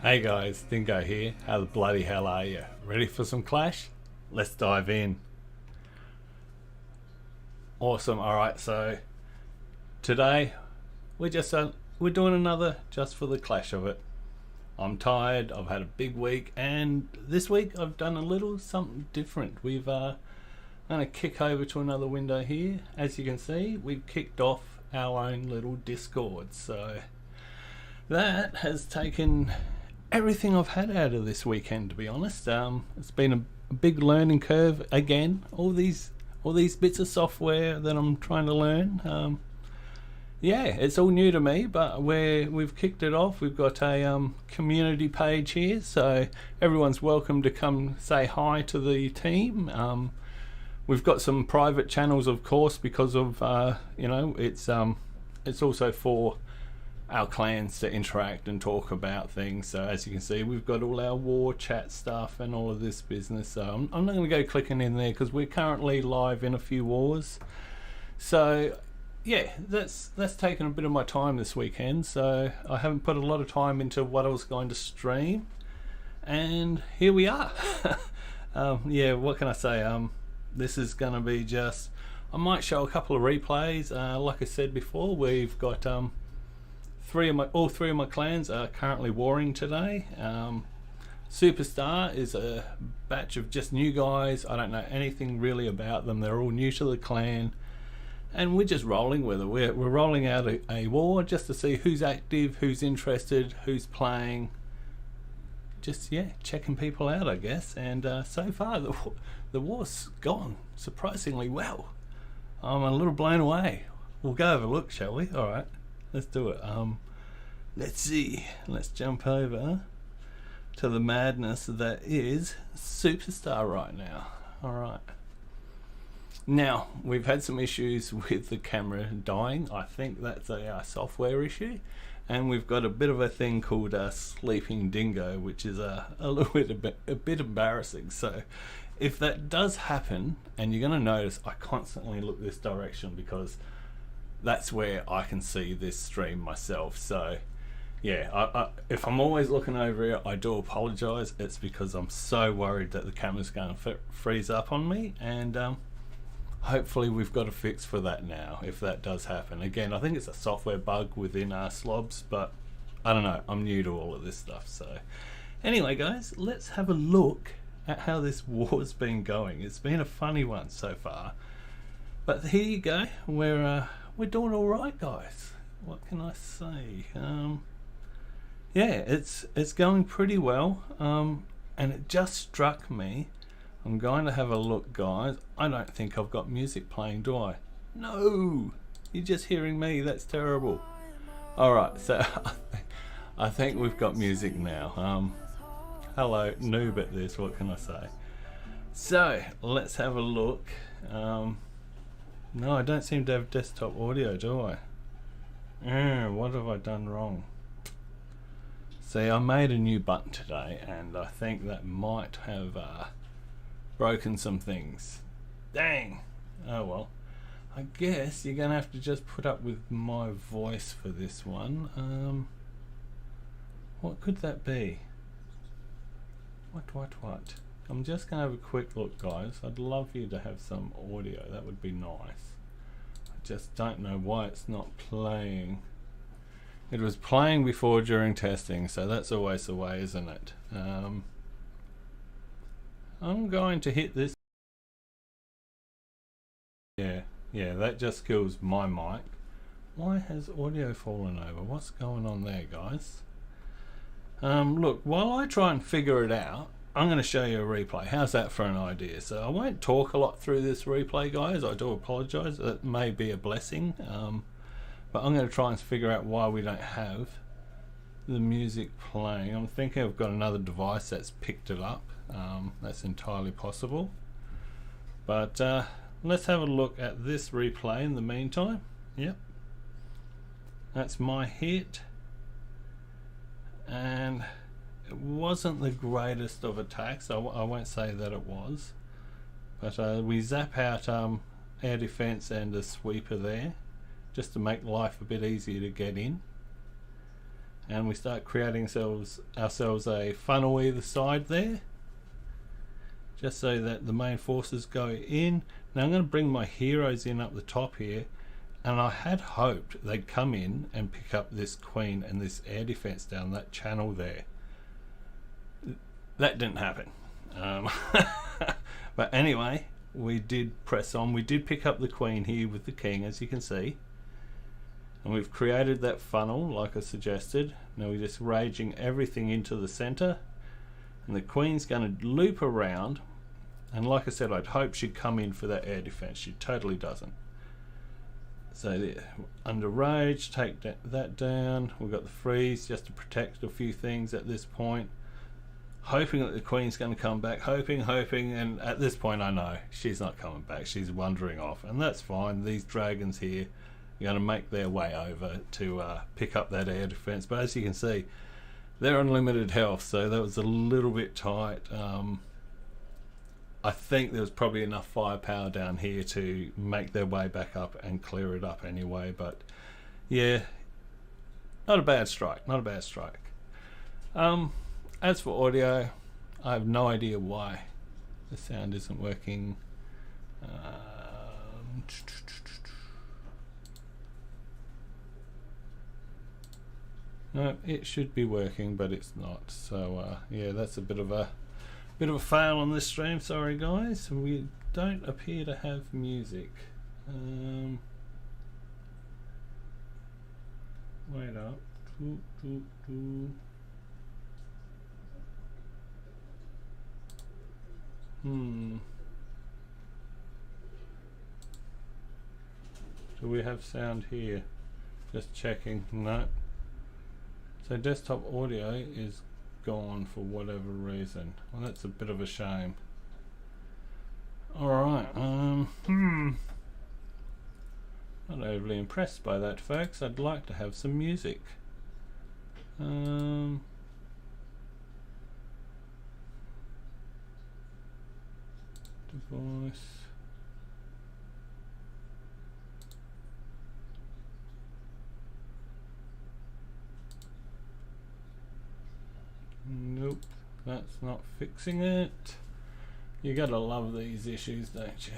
Hey guys, Dingo here. How the bloody hell are you? Ready for some Clash? Let's dive in. Awesome. Alright, so today we're doing another just for the Clash of it. I'm tired, I've had a big week, and this week I've done a little something different. I'm going to kick over to another window here. As you can see, we've kicked off our own little Discord. So that has taken everything I've had out of this weekend, to be honest. It's been a big learning curve again. All these bits of software that I'm trying to learn. Yeah, it's all new to me, but we've kicked it off. We've got a community page here, so everyone's welcome to come say hi to the team. We've got some private channels, of course, because of it's also for our clans to interact and talk about things. So as you can see, we've got all our war chat stuff and all of this business. So I'm not going to go clicking in there because we're currently live in a few wars. So yeah, that's taken a bit of my time this weekend. So I haven't put a lot of time into what I was going to stream, and here we are. Yeah, what can I say? This is going to be just, I might show a couple of replays. Like I said before, we've got all three of my clans are currently warring today. Superstar is a batch of just new guys. I don't know anything really about them. They're all new to the clan, and we're just rolling with it. We're rolling out a war just to see who's active, who's interested, who's playing. Just, yeah, checking people out, I guess. And so far the war's gone surprisingly well. I'm a little blown away. We'll go have a look, shall we? All right, let's do it. Let's see. Let's jump over to the madness that is Superstar right now. All right. Now, we've had some issues with the camera dying. I think that's a software issue. And we've got a bit of a thing called Sleeping Dingo, which is a bit embarrassing. So if that does happen, and you're going to notice I constantly look this direction because that's where I can see this stream myself. So yeah, if I'm always looking over here, I do apologize. It's because I'm so worried that the camera's going to freeze up on me, and hopefully we've got a fix for that now if that does happen. Again, I think it's a software bug within our slobs, but I don't know, I'm new to all of this stuff. So anyway guys, let's have a look at how this war's been going. It's been a funny one so far, but here you go. We're doing all right, guys. What can I say? Yeah, it's going pretty well, and it just struck me, I'm going to have a look, guys. I don't think I've got music playing, do I? No, you're just hearing me. That's terrible. All right, so I think we've got music now. Hello, noob at this. What can I say? So let's have a look. No, I don't seem to have desktop audio, do I? What have I done wrong? See, I made a new button today, and I think that might have broken some things. Dang. Oh well, I guess you're gonna have to just put up with my voice for this one. What could that be? What? I'm just gonna have a quick look, guys. I'd love you to have some audio. That would be nice. I just don't know why it's not playing. It was playing before during testing, so that's always the way, isn't it? I'm going to hit this. Yeah, that just kills my mic. Why has audio fallen over? What's going on there, guys? Look, while I try and figure it out, I'm going to show you a replay. How's that for an idea? So I won't talk a lot through this replay, guys. I do apologize. It may be a blessing. But I'm going to try and figure out why we don't have the music playing. I'm thinking I've got another device that's picked it up. That's entirely possible. But let's have a look at this replay in the meantime. Yep, that's my hit, and it wasn't the greatest of attacks. I won't say that it was, but we zap out air defense and a sweeper there just to make life a bit easier to get in. and we start creating ourselves a funnel either side there, just so that the main forces go in. Now I'm going to bring my heroes in up the top here, and I had hoped they'd come in and pick up this queen and this air defense down that channel there. That didn't happen. But anyway, we did press on. We did pick up the queen here with the king, as you can see, and we've created that funnel like I suggested. Now we're just raging everything into the center, and the queen's going to loop around, and like I said, I'd hope she'd come in for that air defense. She totally doesn't. So under rage, take that down. We've got the freeze just to protect a few things at this point, hoping that the queen's going to come back, hoping, and at this point I know she's not coming back. She's wandering off, and that's fine. These dragons here are going to make their way over to pick up that air defense, but as you can see, they're on limited health, so that was a little bit tight. I think there was probably enough firepower down here to make their way back up and clear it up anyway, but yeah, not a bad strike, not a bad strike. As for audio, I have no idea why the sound isn't working. No, it should be working, but it's not. So yeah, that's a bit of a fail on this stream. Sorry guys, we don't appear to have music. Wait up. Do we have sound here? Just checking. No. So desktop audio is gone for whatever reason. Well, that's a bit of a shame. Alright, not overly impressed by that, folks. I'd like to have some music. Device. Nope, that's not fixing it. You gotta love these issues, don't you?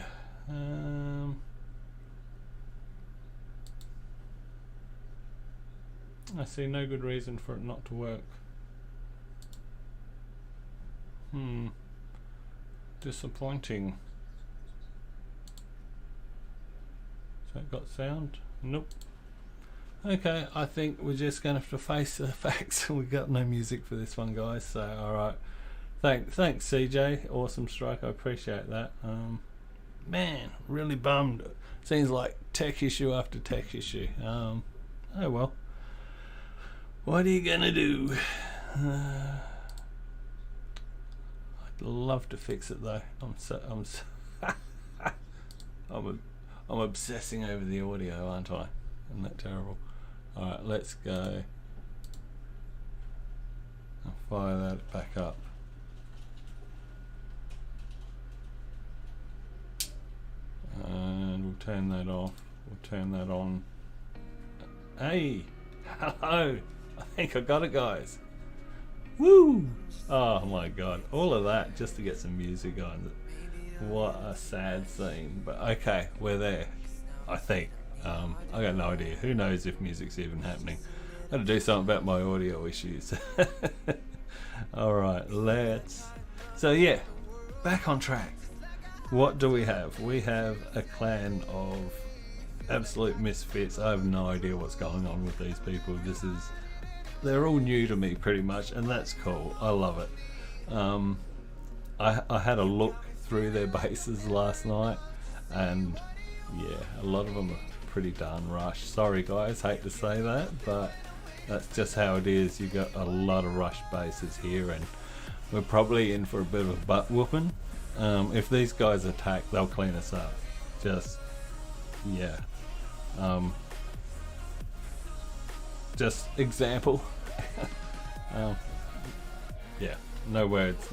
I see no good reason for it not to work. Disappointing. So it got sound? Nope. Okay, I think we're just going to have to face the facts. We got no music for this one, guys. So, alright. Thanks, CJ. Awesome strike. I appreciate that. Man, really bummed. Seems like tech issue after tech issue. Oh well. What are you going to do? I'd love to fix it though. I'm obsessing over the audio, aren't I? Isn't that terrible? Alright, let's go. I'll fire that back up. And we'll turn that off. We'll turn that on. Hey! Hello! I think I got it, guys. Woo! Oh my god. All of that just to get some music on. What a sad scene. But okay, we're there. I think. I got no idea. Who knows if music's even happening. I've got to do something about my audio issues. Alright, let's... So yeah, back on track. What do we have? We have a clan of absolute misfits. I have no idea what's going on with these people. They're all new to me pretty much, and that's cool. I love it. I had a look through their bases last night, and yeah, a lot of them are pretty darn rushed. Sorry guys, hate to say that, but that's just how it is. You got a lot of rushed bases here, and we're probably in for a bit of a butt whooping. If these guys attack, they'll clean us up. Just yeah. Just example. Yeah, no words.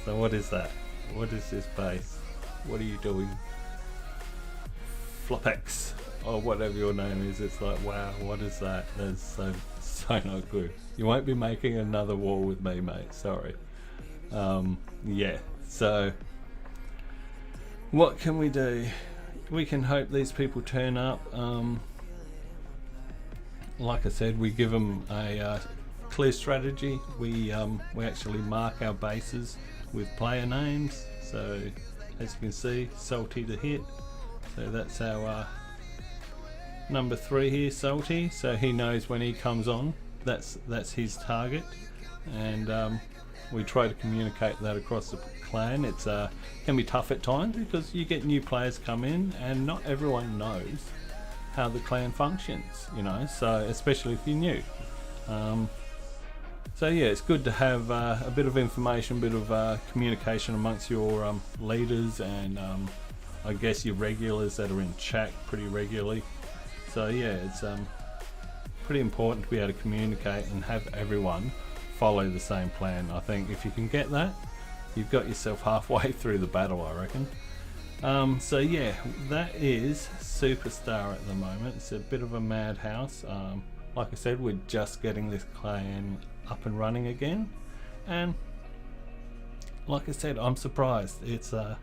So what is that? What is this base? What are you doing? Flopex or whatever your name is. It's like, wow, what is that? There's so not good. You won't be making another war with me, mate. Sorry. Yeah. So what can we do? We can hope these people turn up. Like I said, we give them a clear strategy. We actually mark our bases with player names. So as you can see, Salty to hit. So that's our number 3 here, Salty. So he knows when he comes on, that's his target, and we try to communicate that across the clan. It's can be tough at times because you get new players come in and not everyone knows how the clan functions, you know, so especially if you're new. So yeah, it's good to have a bit of information, a bit of communication amongst your leaders and I guess your regulars that are in chat pretty regularly. So yeah, it's pretty important to be able to communicate and have everyone follow the same plan. I think if you can get that, you've got yourself halfway through the battle, I reckon. So yeah, that is Superstar at the moment. It's a bit of a madhouse. Like I said, we're just getting this clan up and running again, and like I said, I'm surprised. It's the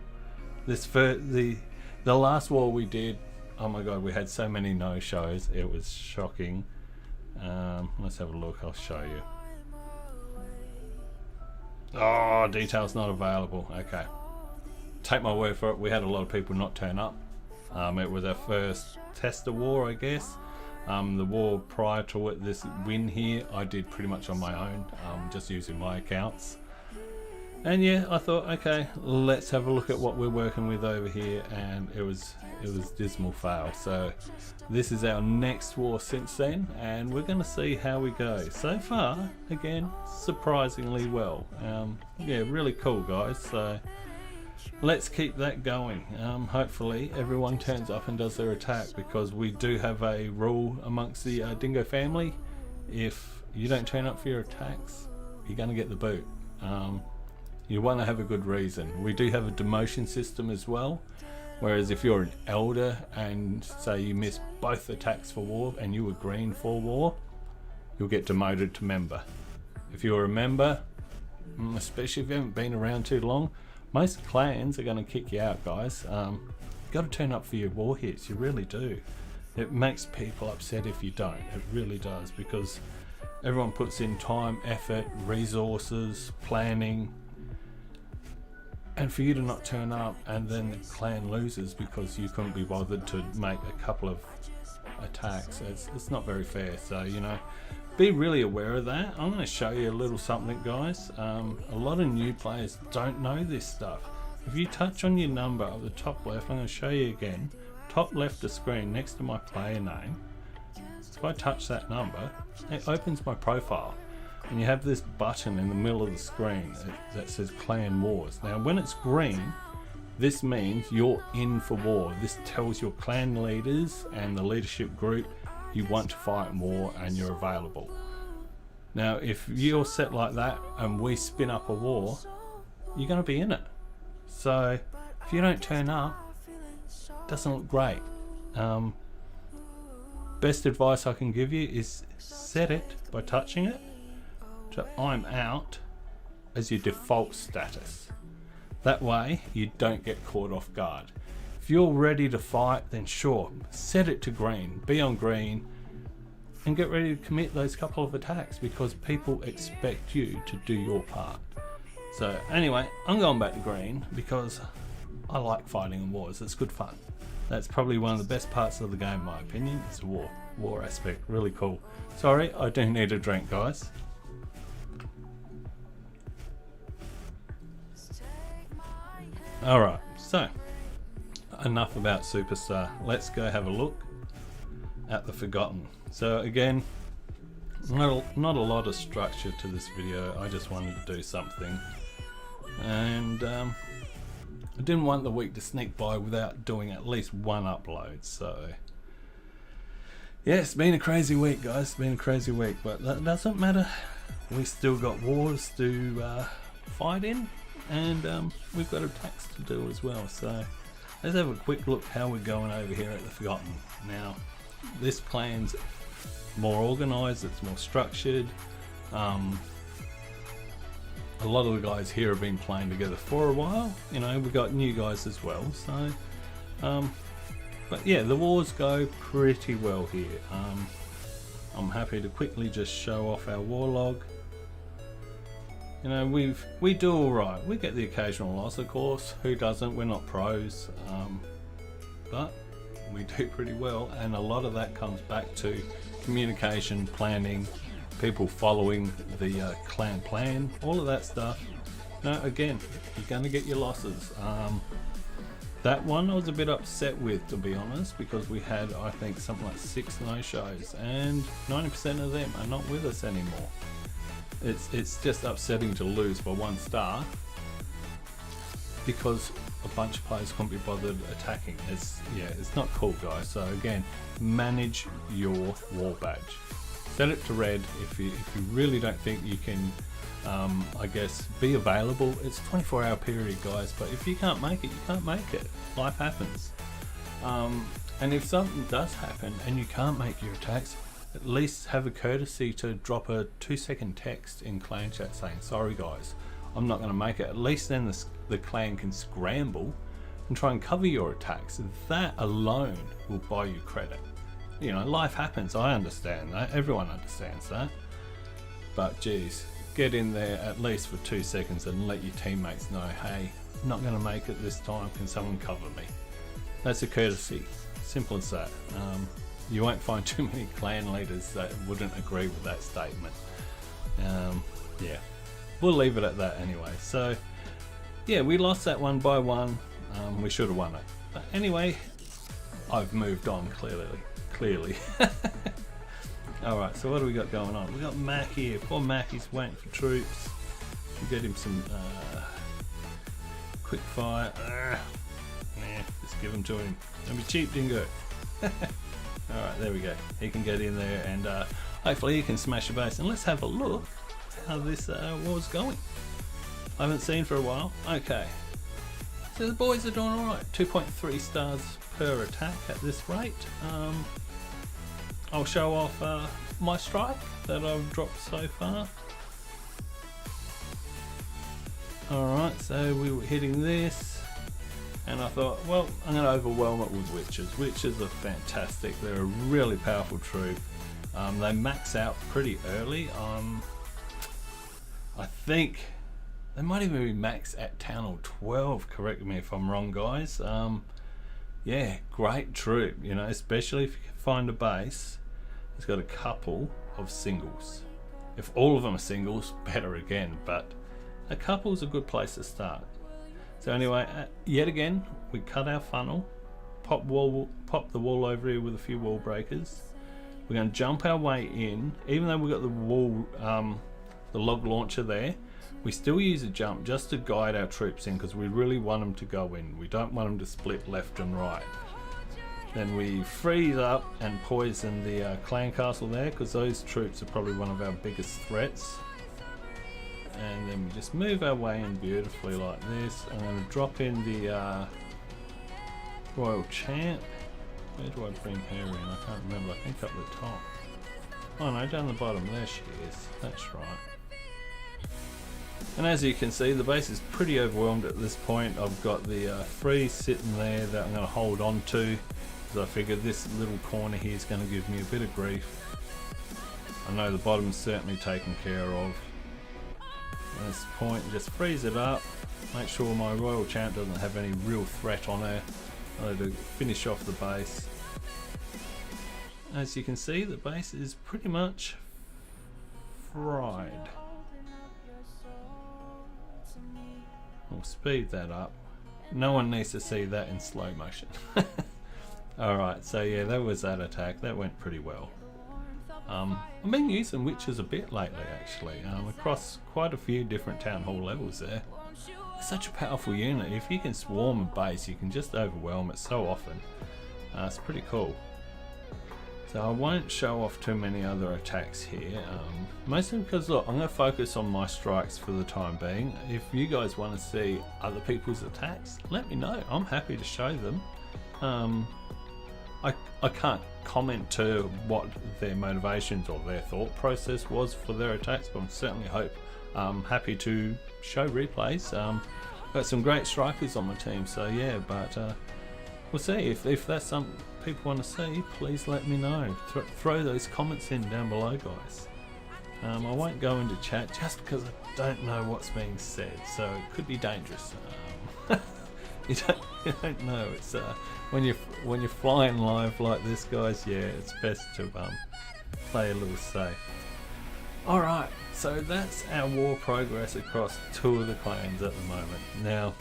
last war we did, oh my god, we had so many no-shows, it was shocking. Let's have a look, I'll show you. Oh, details not available. Okay, take my word for it, we had a lot of people not turn up. It was our first tester war, I guess. The war prior to it, this win here, I did pretty much on my own, just using my accounts. And yeah, I thought, okay, let's have a look at what we're working with over here, and it was dismal fail. So this is our next war since then, and we're going to see how we go. So far, again, surprisingly well. Yeah, really cool, guys. So let's keep that going. Hopefully everyone turns up and does their attack, because we do have a rule amongst the Dingo family: if you don't turn up for your attacks, you're going to get the boot. You want to have a good reason. We do have a demotion system as well, whereas if you're an elder and say you miss both attacks for war and you were green for war, you'll get demoted to member. If you're a member, especially if you haven't been around too long, most clans are going to kick you out, guys. You've got to turn up for your war hits, you really do. It makes people upset if you don't, it really does, because everyone puts in time, effort, resources, planning, and for you to not turn up and then the clan loses because you couldn't be bothered to make a couple of attacks, it's not very fair. So, you know, be really aware of that. I'm going to show you a little something, guys. A lot of new players don't know this stuff. If you touch on your number at the top left, I'm going to show you again, top left of the screen next to my player name. If I touch that number, it opens my profile, and you have this button in the middle of the screen that says Clan Wars. Now when it's green, this means you're in for war. This tells your clan leaders and the leadership group you want to fight more and you're available. Now if you're set like that and we spin up a war, you're going to be in it. So if you don't turn up, it doesn't look great. Best advice I can give you is set it by touching it to I'm out as your default status. That way you don't get caught off guard. If you're ready to fight, then sure, set it to green, be on green, and get ready to commit those couple of attacks, because people expect you to do your part. So anyway, I'm going back to green because I like fighting in wars. It's good fun. That's probably one of the best parts of the game in my opinion. It's the war aspect, really cool. Sorry, I do need a drink, guys. Alright, so enough about Superstar. Let's go have a look at the Forgotten. So again, not a lot of structure to this video. I just wanted to do something, and I didn't want the week to sneak by without doing at least one upload. So yeah, it's been a crazy week, guys. It's been a crazy week, but that doesn't matter. We still got wars to fight in, and we've got attacks to do as well. So let's have a quick look how we're going over here at the Forgotten. Now this clan's more organized, it's more structured. A lot of the guys here have been playing together for a while. You know, we've got new guys as well, so but yeah, the wars go pretty well here. I'm happy to quickly just show off our war log. You know, we do all right. We get the occasional loss, of course. Who doesn't? We're not pros, but we do pretty well, and a lot of that comes back to communication, planning, people following the clan plan, all of that stuff. Now, again, you're going to get your losses. That one I was a bit upset with, to be honest, because we had, I think, something like 6 no-shows, and 90% of them are not with us anymore. It's just upsetting to lose by 1 star because a bunch of players can't be bothered attacking. It's not cool, guys. So again, manage your war badge. Set it to red if you really don't think you can, I guess, be available. It's a 24-hour period, guys, but if you can't make it, you can't make it. Life happens. And if something does happen and you can't make your attacks, at least have a courtesy to drop a 2-second text in clan chat saying, sorry guys, I'm not going to make it. At least then the clan can scramble and try and cover your attacks. That alone will buy you credit. You know, life happens. I understand that. Everyone understands that. But geez, get in there at least for 2 seconds and let your teammates know, hey, I'm not going to make it this time. Can someone cover me? That's a courtesy. Simple as that. You won't find too many clan leaders that wouldn't agree with that statement. Yeah, we'll leave it at that anyway. So yeah, we lost that one by 1. We should have won it, but anyway, I've moved on clearly. All right, so what do we got going on? We got Mac here. Poor Mac, he's waiting for troops. We'll get him some quick fire. Just give them to him. Don't be cheap, Dingo. Alright, there we go. He can get in there and hopefully he can smash a base. And let's have a look how this war's going. I haven't seen for a while. Okay. So the boys are doing alright. 2.3 stars per attack at this rate. I'll show off my strike that I've dropped so far. Alright, so we were hitting this. And I thought, well, I'm going to overwhelm it with witches. Witches are fantastic. They're a really powerful troop. They max out pretty early. I think they might even be max at Town Hall 12. Correct me if I'm wrong, guys. Yeah, great troop. You know, especially if you can find a base. It's got a couple of singles. If all of them are singles, better again. But a couple's a good place to start. So anyway, yet again, we cut our funnel, pop the wall over here with a few wall breakers. We're going to jump our way in, even though we've got the wall, the log launcher there. We still use a jump just to guide our troops in because we really want them to go in. We don't want them to split left and right. Then we freeze up and poison the clan castle there because those troops are probably one of our biggest threats. And then we just move our way in beautifully like this. I'm going to drop in the Royal Champ. Where do I bring her in? I can't remember. I think up the top. Oh no, down the bottom. There she is. That's right. And as you can see, the base is pretty overwhelmed at this point. I've got the freeze sitting there that I'm going to hold on to because I figure this little corner here is going to give me a bit of grief. I know the bottom's certainly taken care of. At this point, just freeze it up, make sure my Royal Champ doesn't have any real threat on her. To finish off the base. As you can see, the base is pretty much fried. We'll speed that up. No one needs to see that in slow motion. Alright, so yeah, that was that attack. That went pretty well. I've been using witches a bit lately actually, across quite a few different town hall levels there. It's such a powerful unit. If you can swarm a base, you can just overwhelm it so often. It's pretty cool. So I won't show off too many other attacks here, mostly because look, I'm going to focus on my strikes for the time being. If you guys want to see other people's attacks, let me know. I'm happy to show them. I can't comment to what their motivations or their thought process was for their attacks, but I'm certainly happy to show replays. Got some great strikers on my team, so yeah, but we'll see. If that's something people want to see, please let me know. Throw those comments in down below, guys. I won't go into chat just because I don't know what's being said, so it could be dangerous. You don't know. It's when you're flying live like this, guys. Yeah, it's best to play a little safe. All right, so that's our war progress across 2 of the clans at the moment. Now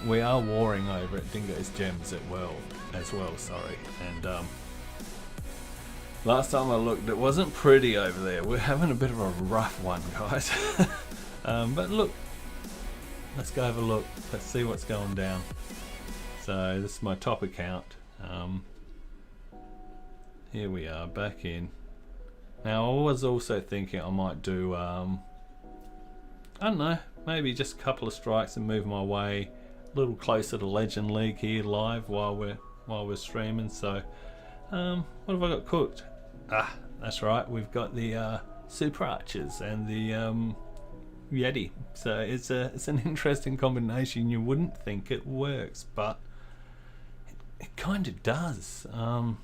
we are warring over at Dingo's Gems as well. Sorry, and last time I looked, it wasn't pretty over there. We're having a bit of a rough one, guys. But look. Let's go have a look. Let's see what's going down. So this is my top account. Here we are, back in. Now I was also thinking I might do, I don't know, maybe just a couple of strikes and move my way a little closer to Legend League here live while we're streaming. So what have I got cooked? Ah, that's right. We've got the Super Archers and the Yeti, so it's an interesting combination. You wouldn't think it works, but it kind of does. I'm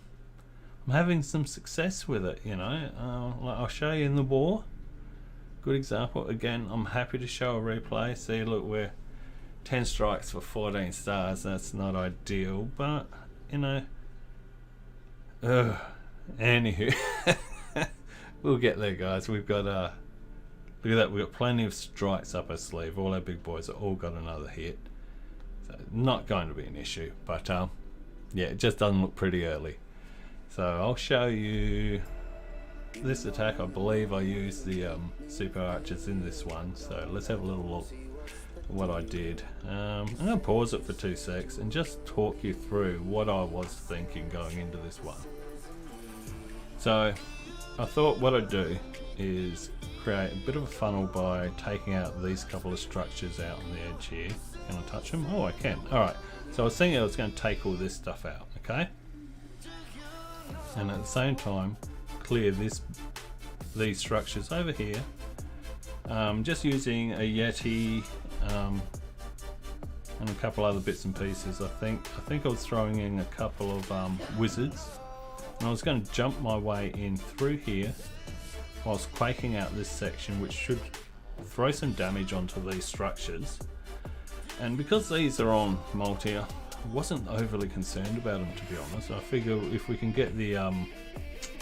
having some success with it, you know. Like I'll show you in the war. Good example. Again, I'm happy to show a replay. See, look, we're 10 strikes for 14 stars. That's not ideal, but you know. Anywho, we'll get there, guys. We've got look at that, we've got plenty of strikes up our sleeve. All our big boys have all got another hit. So not going to be an issue. But yeah, it just doesn't look pretty early. So I'll show you this attack. I believe I used the Super Archers in this one. So let's have a little look at what I did. I'm going to pause it for 2 secs and just talk you through what I was thinking going into this one. So I thought what I'd do is create a bit of a funnel by taking out these couple of structures out on the edge here. Can I touch them? Oh, I can. Alright, so I was thinking I was going to take all this stuff out, okay? And at the same time clear these structures over here, just using a Yeti and a couple other bits and pieces. I think I was throwing in a couple of wizards, and I was going to jump my way in through here whilst quaking out this section, which should throw some damage onto these structures. And because these are on multi, I wasn't overly concerned about them, to be honest. I figure if we can get the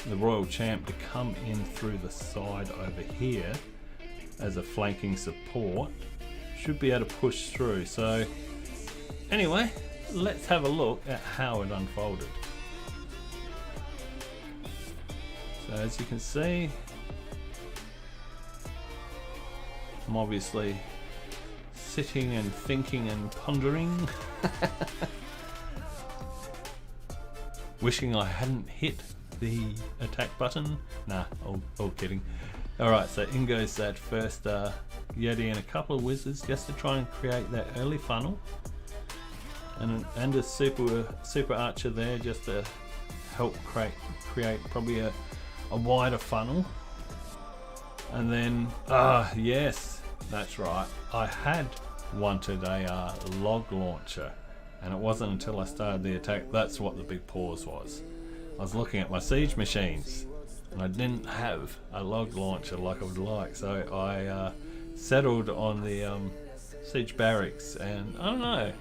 Royal Champ to come in through the side over here as a flanking support, should be able to push through. So anyway, let's have a look at how it unfolded. So as you can see, I'm obviously sitting and thinking and pondering. Wishing I hadn't hit the attack button. Nah, all kidding. Alright, so in goes that first Yeti and a couple of wizards just to try and create that early funnel. And a super archer there just to help create probably a wider funnel. And then, yes, that's right, I had wanted a log launcher, and it wasn't until I started the attack that's what the big pause was. I was looking at my siege machines and I didn't have a log launcher like I would like, so I settled on the siege barracks, and I don't know,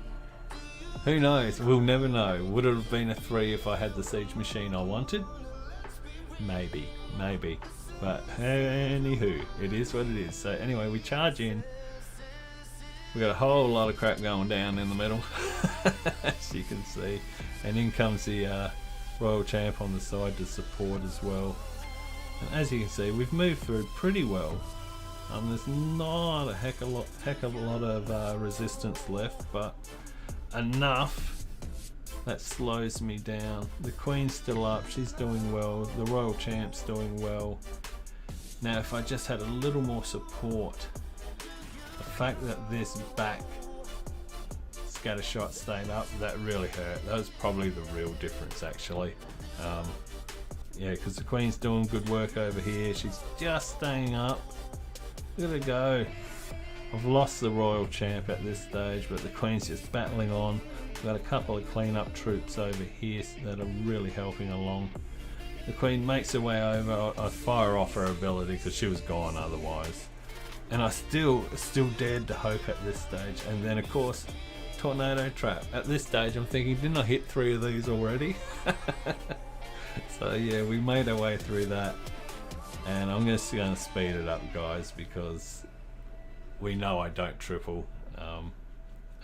who knows, we'll never know. Would it have been a 3 if I had the siege machine I wanted? Maybe, but anywho, it is what it is. So anyway, we charge in. We got a whole lot of crap going down in the middle, as you can see, and in comes the Royal Champ on the side to support as well. And as you can see, we've moved through pretty well. There's not a heck of a lot of resistance left, but enough that slows me down. The Queen's still up, she's doing well, the Royal Champ's doing well. Now if I just had a little more support, the fact that this back scattershot stayed up. That really hurt. That was probably the real difference, actually. Yeah, because the Queen's doing good work over here. She's just staying up. Look at her go. I've lost the Royal Champ at this stage, but the Queen's just battling on. We've got a couple of clean-up troops over here that are really helping along. The Queen makes her way over. I fire off her ability because she was gone otherwise. And I still dared to hope at this stage. And then, of course, tornado trap. At this stage, I'm thinking, didn't I hit 3 of these already? So yeah, we made our way through that. And I'm just going to speed it up, guys, because we know I don't triple.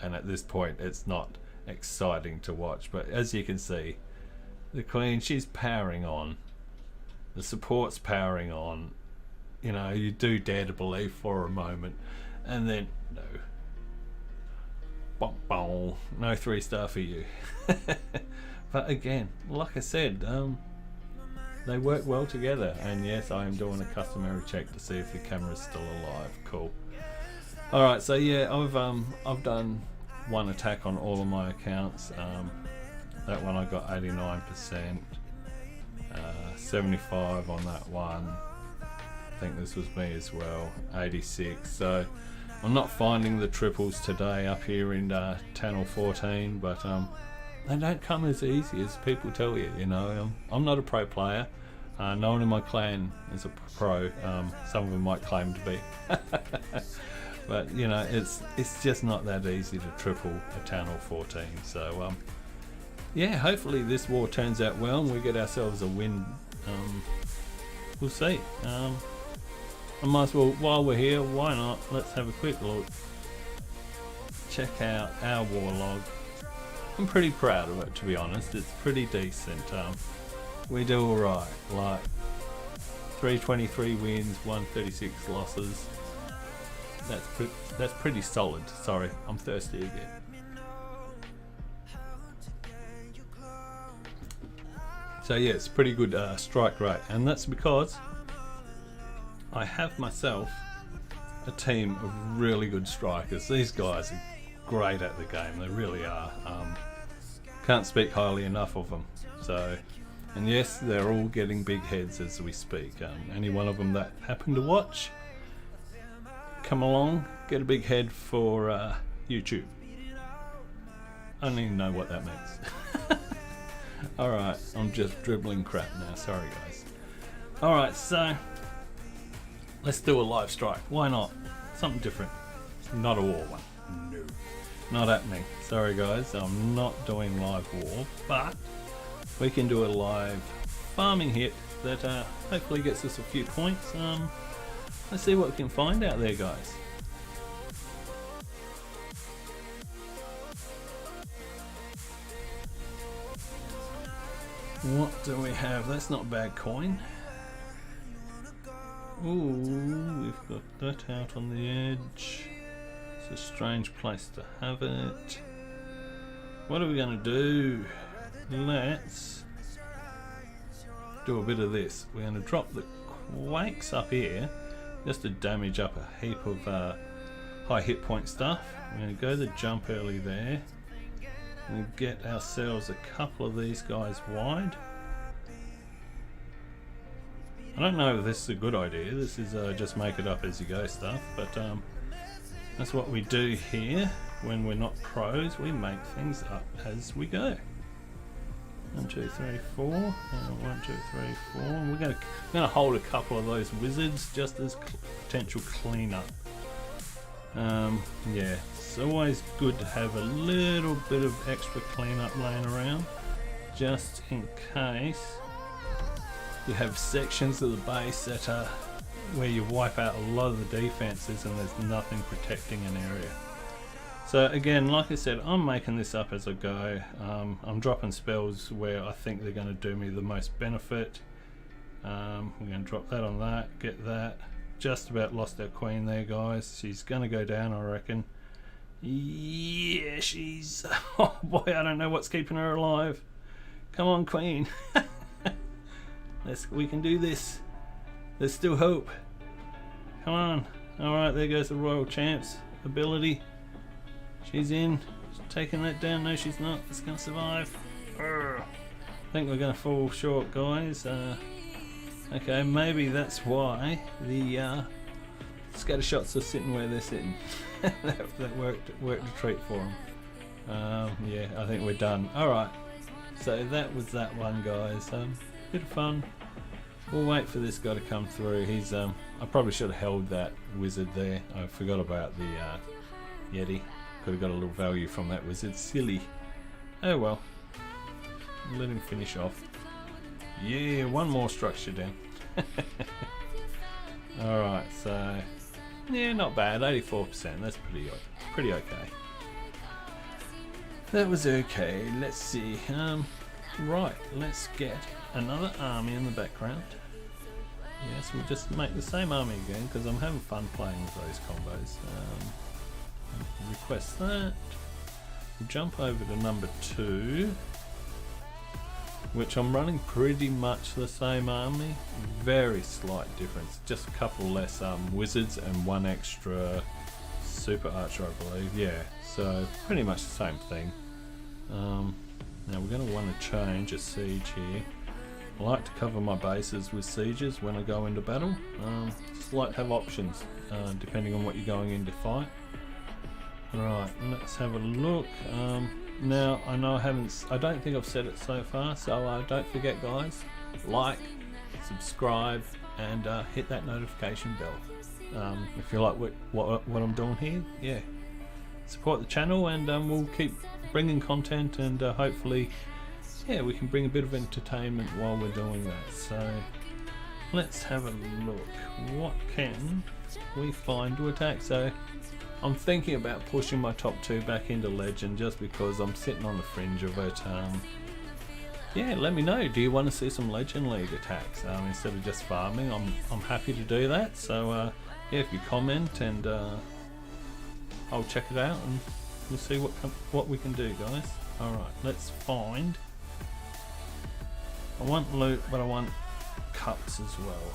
And at this point, it's not exciting to watch. But as you can see, the Queen, she's powering on. The support's powering on. You know, you do dare to believe for a moment. And then, no. Bom, bom. No 3-star for you. But again, like I said, they work well together. And yes, I am doing a customary check to see if the camera's still alive. Cool. Alright, so yeah, I've done one attack on all of my accounts. That one I got 89%, 75 on that one. I think this was me as well, 86. So I'm not finding the triples today up here in 10 or 14, but they don't come as easy as people tell you. You know, I'm not a pro player. No one in my clan is a pro. Some of them might claim to be. But you know, it's just not that easy to triple a 10 or 14. So yeah, hopefully this war turns out well and we get ourselves a win. We'll see. I might as well, while we're here, why not? Let's have a quick look. Check out our war log. I'm pretty proud of it, to be honest. It's pretty decent. We do alright. Like 323 wins, 136 losses. That's pretty solid. Sorry, I'm thirsty again. So yeah, it's pretty good strike rate, and that's because I have myself a team of really good strikers. These guys are great at the game. They really are. Can't speak highly enough of them. So, and yes, they're all getting big heads as we speak. Any one of them that happen to watch, come along, get a big head for YouTube. I don't even know what that means. Alright, I'm just dribbling crap now, sorry guys. Alright, so let's do a live strike. Why not? Something different. Not a war one. No. Not happening. Sorry guys, I'm not doing live war, but we can do a live farming hit that hopefully gets us a few points. Let's see what we can find out there, guys. What do we have? That's not bad coin. Ooh, we've got that out on the edge. It's a strange place to have it. What are we going to do? Let's do a bit of this. We're going to drop the quakes up here just to damage up a heap of high hit point stuff. We're going to go the jump early there. We'll get ourselves a couple of these guys wide. I don't know if this is a good idea. This is just make it up as you go stuff, but that's what we do here. When we're not pros, we make things up as we go. 1, 2, 3, 4. 1, 2, 3, 4. And we're going to hold a couple of those wizards just as potential cleanup. Yeah, it's always good to have a little bit of extra cleanup laying around, just in case you have sections of the base that are where you wipe out a lot of the defenses and there's nothing protecting an area. So again, like I said, I'm making this up as I go. I'm dropping spells where I think they're going to do me the most benefit. We're going to drop that on that, get that. Just about lost our queen there, guys. She's going to go down, I reckon. Yeah, she's... Oh boy, I don't know what's keeping her alive. Come on, queen. We can do this. There's still hope. Come on. Alright, there goes the Royal Champ's ability. She's in. taking that down. No, she's not. It's going to survive. Urgh. I think we're going to fall short, guys. Okay, maybe that's why the scatter shots are sitting where they're sitting. that worked a treat for them. Yeah, I think we're done. Alright, so that was that one, guys. Bit of fun. We'll wait for this guy to come through. He's I probably should have held that wizard there. I forgot about the Yeti. Could have got a little value from that wizard. Silly. Oh well. Let him finish off. Yeah, one more structure down. Alright, so yeah, not bad. 84%. That's pretty okay. That was okay. Let's see. Right, let's get another army in the background. Yes, we'll just make the same army again because I'm having fun playing with those combos. Request that. We'll jump over to number 2, which I'm running pretty much the same army. Very slight difference. Just a couple less wizards and one extra super archer, I believe. Yeah, so pretty much the same thing. Now we're going to want to change a siege here. I like to cover my bases with sieges when I go into battle. Just like to have options depending on what you're going in to fight. Right, let's have a look. Now I know I don't think I've said it so far, so don't forget, guys, like, subscribe, and hit that notification bell. If you like what I'm doing here, yeah, support the channel, and we'll keep bringing content, and hopefully, yeah, we can bring a bit of entertainment while we're doing that. So let's have a look. What can we find to attack? So I'm thinking about pushing my top 2 back into Legend just because I'm sitting on the fringe of it. Yeah, let me know. Do you want to see some Legend League attacks instead of just farming? I'm happy to do that. So yeah, if you comment, and I'll check it out, and we'll see what we can do, guys. All right, let's find. I want loot, but I want cups as well.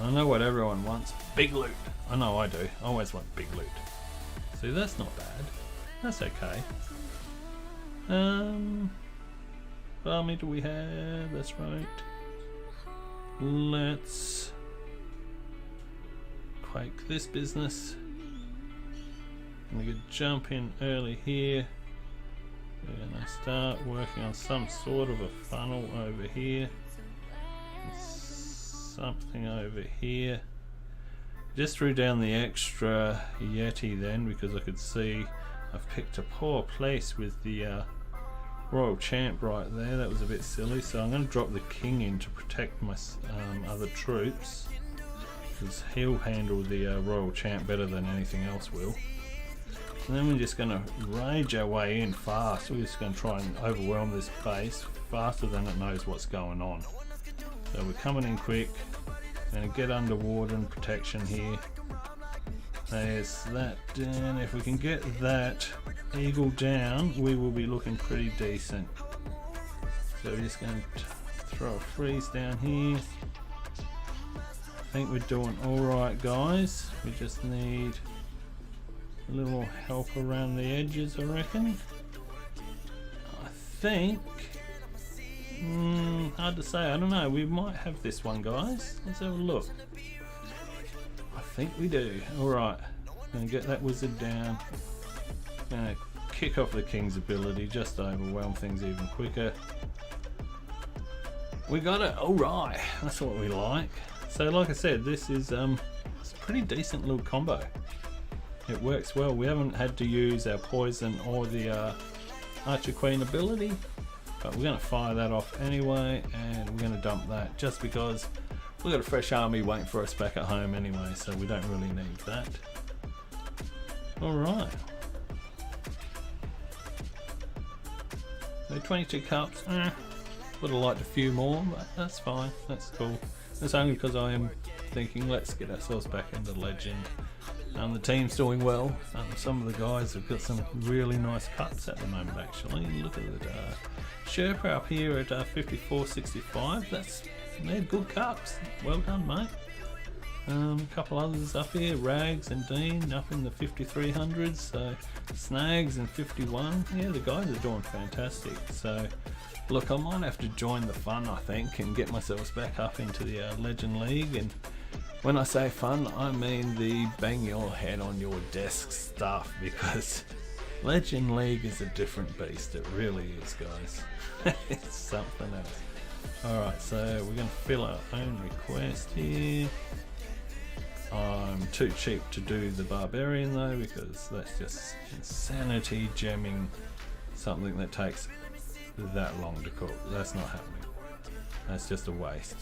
I know what everyone wants. Big loot. I know I do. I always want big loot. See, that's not bad. That's okay. What army do we have? That's right. Let's quake this business. I'm going to jump in early here. We're going to start working on some sort of a funnel over here. Something over here. Just threw down the extra Yeti then because I could see I've picked a poor place with the Royal Champ right there. That was a bit silly, so I'm going to drop the King in to protect my other troops, because he'll handle the Royal Champ better than anything else will. And then we're just going to rage our way in fast. We're just going to try and overwhelm this base faster than it knows what's going on. So we're coming in quick. Going to get underwater and protection here. There's that down. If we can get that eagle down, we will be looking pretty decent. So we're just going to throw a freeze down here. I think we're doing alright, guys. We just need a little more help around the edges, I reckon. I think, hard to say, I don't know, we might have this one, guys. Let's have a look. I think we do. Alright, gonna get that wizard down. Gonna kick off the King's ability just to overwhelm things even quicker. We got it. Alright, that's what we like. So like I said, this is it's a pretty decent little combo. It works well. We haven't had to use our poison or the Archer Queen ability, but we're going to fire that off anyway, and we're going to dump that just because we've got a fresh army waiting for us back at home anyway, so we don't really need that. Alright. So 22 cups. Would have liked a few more, but that's fine. That's cool. That's only because I am thinking let's get ourselves back into Legend. The team's doing well. Some of the guys have got some really nice cups at the moment, actually. Look at the Sherpa up here at 54.65. They're good cups. Well done, mate. A couple others up here, Rags and Dean up in the 5300s, so Snags and 51. Yeah, the guys are doing fantastic. So look, I might have to join the fun, I think, and get myself back up into the Legend League. And when I say fun, I mean the bang your head on your desk stuff, because Legend League is a different beast. It really is, guys. It's something else. Alright, so we're going to fill our own request here. I'm too cheap to do the Barbarian though, because that's just insanity gemming something that takes that long to cook. That's not happening. That's just a waste.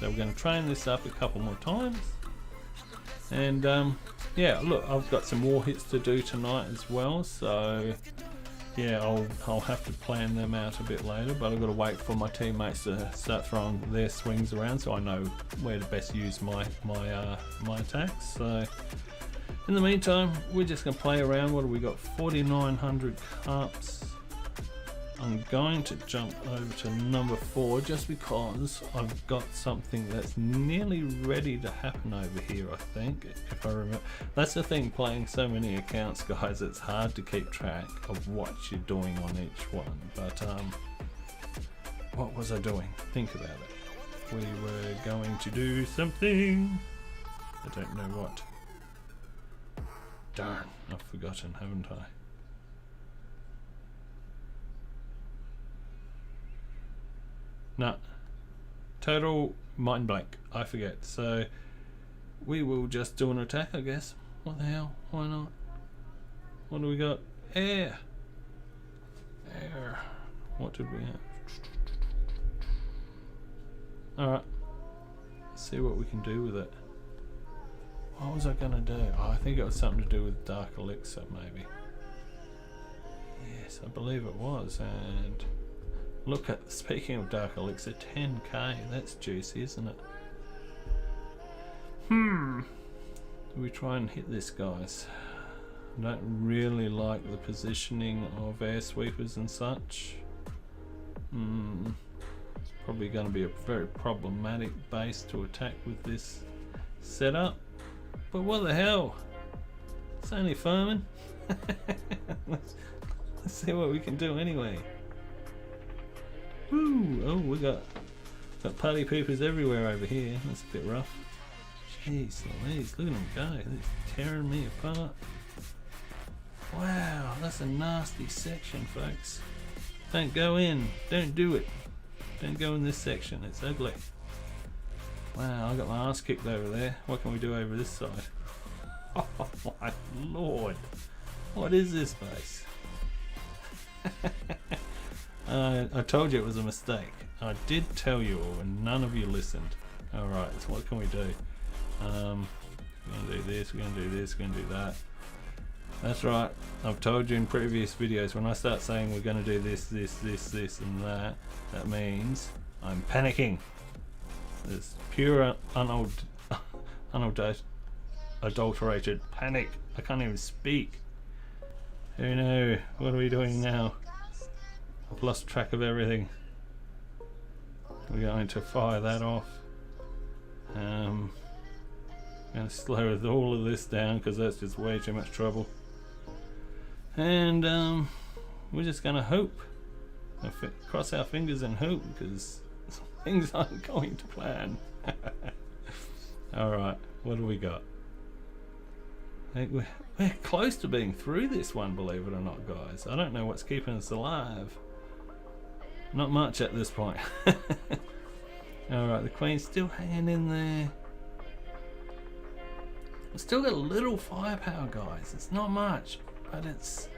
So we're going to train this up a couple more times. And yeah, look, I've got some more hits to do tonight as well, so yeah, I'll have to plan them out a bit later, but I've got to wait for my teammates to start throwing their swings around so I know where to best use my attacks. So in the meantime, we're just going to play around. What have we got? 4,900 cups. I'm going to jump over to number 4 just because I've got something that's nearly ready to happen over here, I think, if I remember. That's the thing, playing so many accounts, guys, it's hard to keep track of what you're doing on each one. But what was I doing? Think about it. We were going to do something. I don't know what. Darn, I've forgotten, haven't I? No, total mind blank. I forget. So we will just do an attack, I guess. What the hell? Why not? What do we got? Air. Air. What did we have? Alright. Let's see what we can do with it. What was I gonna do? Oh, I think it was something to do with Dark Elixir, maybe. Yes, I believe it was. And look at, speaking of Dark Elixir, 10k, that's juicy, isn't it? Do we try and hit this, guys? I don't really like the positioning of air sweepers and such. It's probably going to be a very problematic base to attack with this setup. But what the hell? It's only farming. Let's see what we can do anyway. Woo! Oh, we got party poopers everywhere over here. That's a bit rough. Jeez Louise, look at them go. They're tearing me apart. Wow, that's a nasty section, folks. Don't go in. Don't do it. Don't go in this section. It's ugly. Wow, I got my ass kicked over there. What can we do over this side? Oh my lord. What is this base? I told you it was a mistake. I did tell you all and none of you listened. Alright, so what can we do? We're going to do this, we're going to do this, we're going to do that. That's right, I've told you in previous videos, when I start saying we're going to do this, this, this, this and that, that means I'm panicking. It's pure unadulterated panic. I can't even speak. Oh no, what are we doing now? I've lost track of everything. We're going to fire that off. I'm going to slow all of this down because that's just way too much trouble. And we're just going to hope. Cross our fingers and hope, because things aren't going to plan. Alright, what do we got? I think we're close to being through this one, believe it or not, guys. I don't know what's keeping us alive. Not much at this point. Alright, the Queen's still hanging in there. We've still got a little firepower, guys. It's not much, but it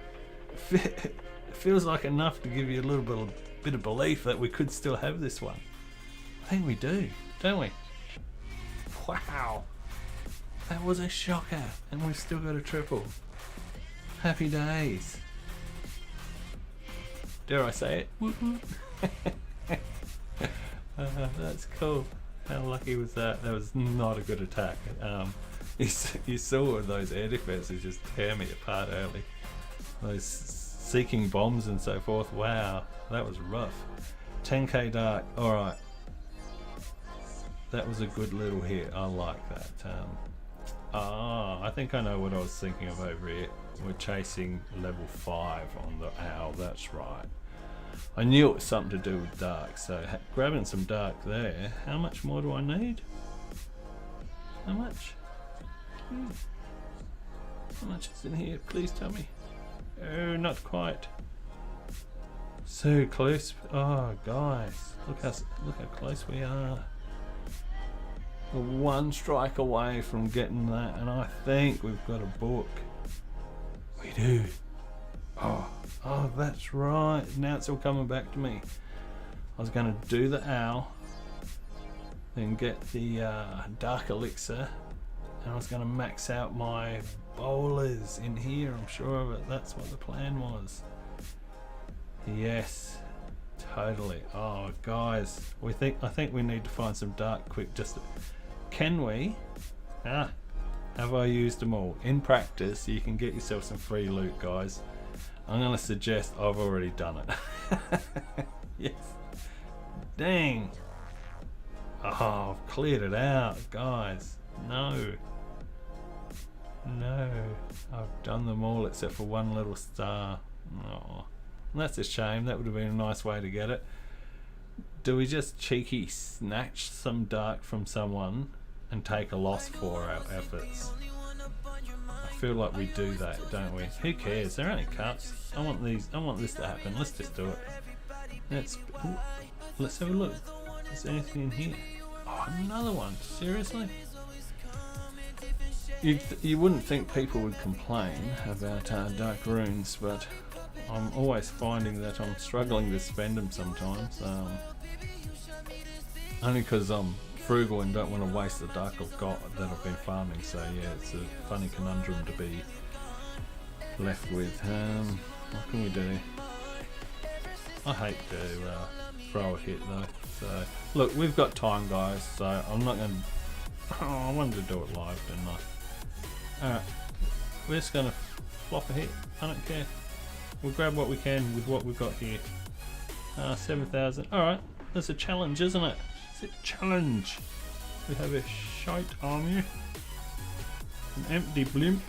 feels like enough to give you a little bit of belief that we could still have this one. I think we do, don't we? Wow, that was a shocker, and we've still got a triple. Happy days. Dare I say it? Woo-hoo. That's cool. How lucky was that? That was not a good attack. You saw those air defenses just tear me apart early. Those seeking bombs and so forth. Wow, that was rough. 10k dark. Alright. That was a good little hit. I like that. I think I know what I was thinking of over here. We're chasing level 5 on the owl. That's right. I knew it was something to do with dark, so grabbing some dark there. How much more do I need? How much? How much is in here? Please tell me. Oh, not quite. So close. Oh, guys, look how close we are. We're one strike away from getting that, and I think we've got a book. We do. Oh, that's right. Now it's all coming back to me. I was going to do the owl, then get the dark elixir, and I was going to max out my bowlers in here. I'm sure of it. That's what the plan was. Yes, totally. Oh, guys, I think we need to find some dark quick. Can we? Have I used them all? In practice, you can get yourself some free loot, guys. I'm going to suggest I've already done it. Yes. Dang. Oh, I've cleared it out, guys. No. I've done them all except for one little star. Oh, that's a shame. That would have been a nice way to get it. Do we just cheeky snatch some dark from someone and take a loss for our efforts? I feel like we do that, don't we? Who cares? They're only cups. I want this to happen. Let's just do it. Let's have a look. Is there anything in here? Oh, another one. Seriously? You wouldn't think people would complain about dark runes, but I'm always finding that I'm struggling to spend them sometimes. Only because I'm frugal and don't want to waste the dark I've got that I've been farming. So yeah, it's a funny conundrum to be left with. What can we do? I hate to throw a hit though. So look, we've got time, guys. So I'm not going to. I wanted to do it live, didn't I? Alright, we're just going to flop a hit. I don't care. We'll grab what we can with what we've got here. 7,000. Alright, that's a challenge, isn't it? It's a challenge. We have a shite army. An empty blimp.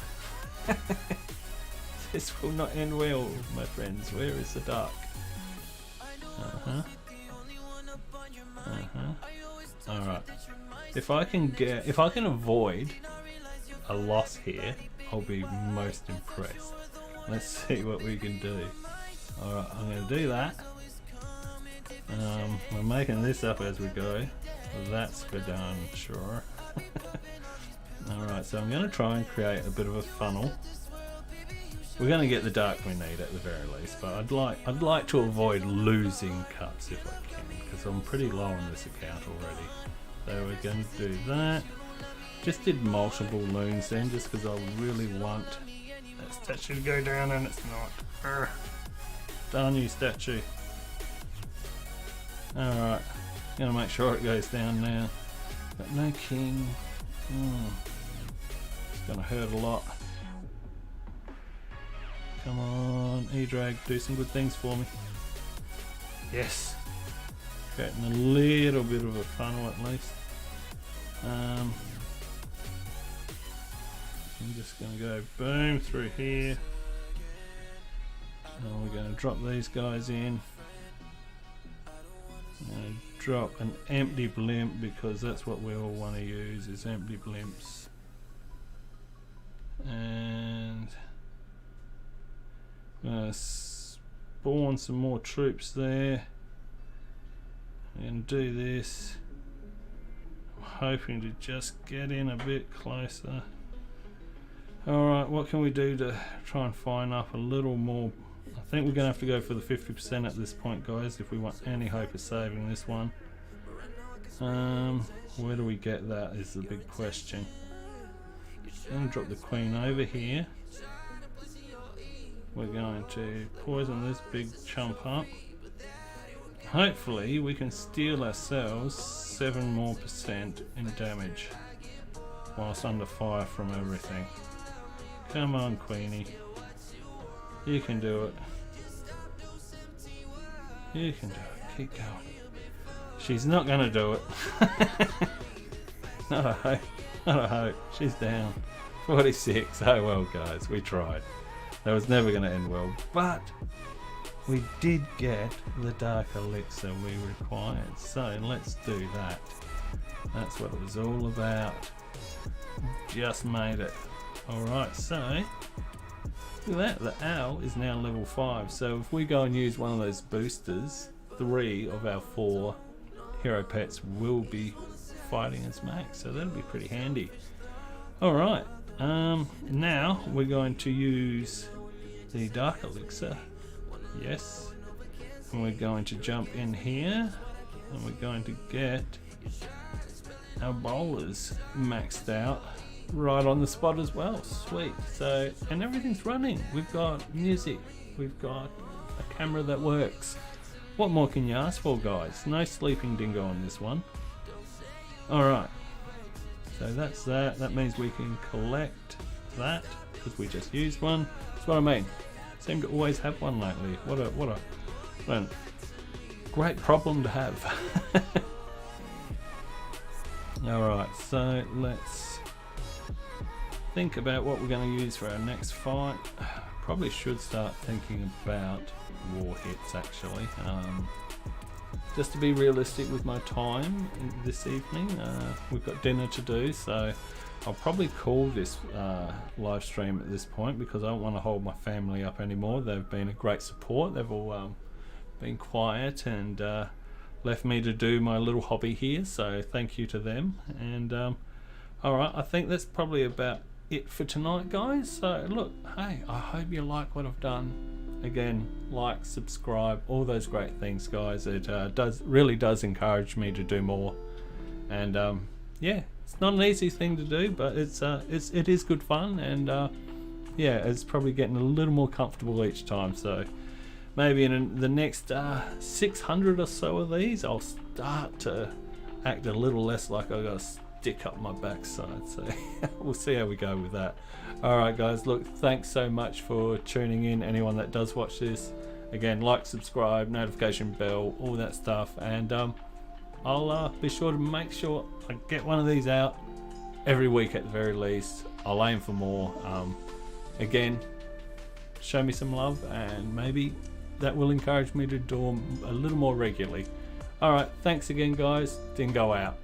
This will not end well, my friends. Where is the dark? Alright. If I can avoid a loss here, I'll be most impressed. Let's see what we can do. Alright, I'm going to do that. We're making this up as we go. That's for darn sure. Alright, so I'm going to try and create a bit of a funnel. We're going to get the dark we need at the very least, but I'd like to avoid losing cuts if I can, because I'm pretty low on this account already. So we're going to do that. Just did multiple loons then, just because I really want that statue to go down, and it's not. Urgh. Darn you, statue. Alright, gonna make sure it goes down now. Got no king. It's gonna hurt a lot. Come on, E-Drag, do some good things for me. Yes! Creating a little bit of a funnel at least. I'm just going to go boom through here. And we're going to drop these guys in. And drop an empty blimp, because that's what we all want to use, is empty blimps. And I'm going to spawn some more troops there. I'm going to do this. I'm hoping to just get in a bit closer. Alright, what can we do to try and find up a little more? I think we're going to have to go for the 50% at this point, guys, if we want any hope of saving this one. Where do we get that is the big question. I'm going to drop the queen over here. We're going to poison this big chump up. Hopefully we can steal ourselves 7% more in damage whilst under fire from everything. Come on, Queenie. You can do it. You can do it. Keep going. She's not going to do it. Not a hope. Not a hope. She's down. 46. Oh well, guys. We tried. That was never going to end well. But we did get the dark elixir we required. So let's do that. That's what it was all about. Just made it. Alright, so look at that. The owl is now level 5. So if we go and use one of those boosters, 3 of our 4 hero pets will be fighting as Max, so that'll be pretty handy. Alright, now we're going to use the dark elixir. Yes, and we're going to jump in here and we're going to get our bowlers maxed out right on the spot as well. Sweet. So, and everything's running. We've got music, we've got a camera that works. What more can you ask for, guys? No sleeping dingo on this one. Alright, so that's that. That means we can collect that because we just used one. That's what I mean. Seem to always have one lately. What a great problem to have. Alright, so let's think about what we're going to use for our next fight. Probably should start thinking about war hits actually. Just to be realistic with my time this evening, we've got dinner to do, so I'll probably call this live stream at this point because I don't want to hold my family up anymore. They've been a great support. They've all been quiet and left me to do my little hobby here, so thank you to them. And alright, I think that's probably about it for tonight, guys. So look, hey, I hope you like what I've done. Again, like, subscribe, all those great things, guys. It really does encourage me to do more. And yeah, it's not an easy thing to do, but it is good fun. And yeah, it's probably getting a little more comfortable each time. So maybe in the next 600 or so of these, I'll start to act a little less like I got a stick up my backside. So we'll see how we go with that. Alright guys, look, thanks so much for tuning in, anyone that does watch this. Again, like, subscribe, notification bell, all that stuff, and I'll be sure to make sure I get one of these out every week at the very least. I'll aim for more. Again, show me some love and maybe that will encourage me to do them a little more regularly. Alright, thanks again guys. Dingo out.